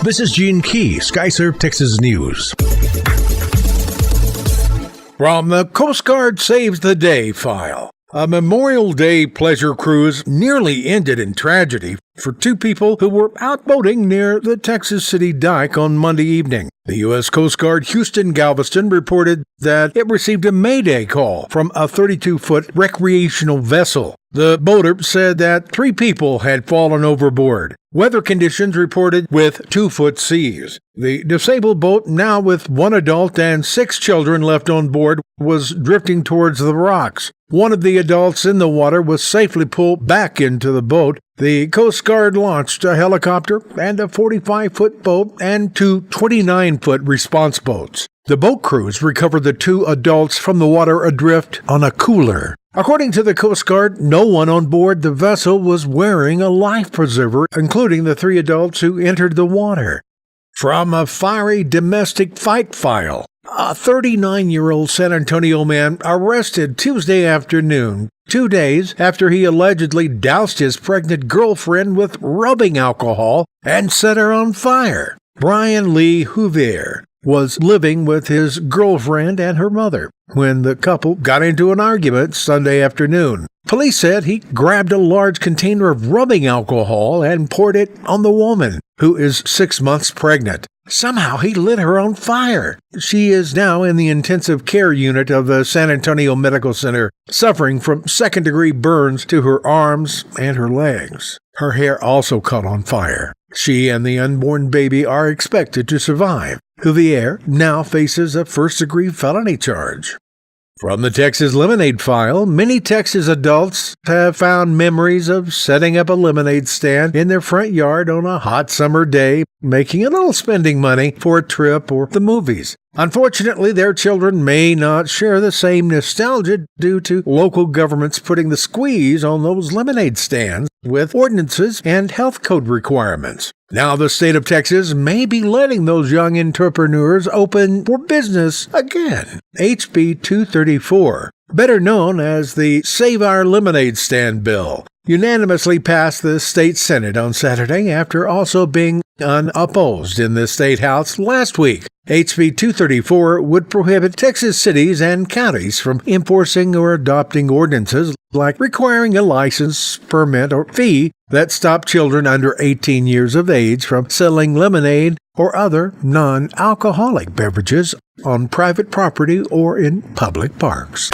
This is Gene Key, Skyserve, Texas News. From the Coast Guard Saves the Day file. A Memorial Day pleasure cruise nearly ended in tragedy for two people who were out boating near the Texas City dike on Monday evening. The U.S. Coast Guard Houston Galveston reported that it received a mayday call from a 32-foot recreational vessel. The boater said that 3 people had fallen overboard. Weather conditions reported with 2-foot seas. The disabled boat, now with 1 adult and 6 children left on board, was drifting towards the rocks. One of the adults in the water was safely pulled back into the boat. The Coast Guard launched a helicopter and a 45-foot boat and 2 29-foot response boats. The boat crews recovered the 2 adults from the water adrift on a cooler. According to the Coast Guard, no one on board the vessel was wearing a life preserver, including the 3 adults who entered the water. From a fiery domestic fight file, a 39-year-old San Antonio man arrested Tuesday afternoon, 2 days after he allegedly doused his pregnant girlfriend with rubbing alcohol and set her on fire. Brian Lee Houvier was living with his girlfriend and her mother when the couple got into an argument Sunday afternoon. Police said he grabbed a large container of rubbing alcohol and poured it on the woman, who is 6 months pregnant. Somehow he lit her on fire. She is now in the intensive care unit of the San Antonio Medical Center, suffering from second-degree burns to her arms and her legs. Her hair also caught on fire. She and the unborn baby are expected to survive. Houvier now faces a first-degree felony charge. From the Texas Limonade file, many Texas adults have found memories of setting up a lemonade stand in their front yard on a hot summer day, making a little spending money for a trip or the movies. Unfortunately, their children may not share the same nostalgia due to local governments putting the squeeze on those lemonade stands with ordinances and health code requirements. Now the state of Texas may be letting those young entrepreneurs open for business again. HB 234, better known as the Save Our Lemonade Stand bill, unanimously passed the state Senate on Saturday after also being unopposed in the state house last week. HB 234 would prohibit Texas cities and counties from enforcing or adopting ordinances like requiring a license, permit, or fee that stop children under 18 years of age from selling lemonade or other non-alcoholic beverages on private property or in public parks.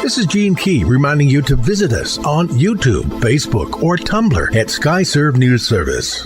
This is Gene Key reminding you to visit us on YouTube, Facebook, or Tumblr at Skyserve News Service.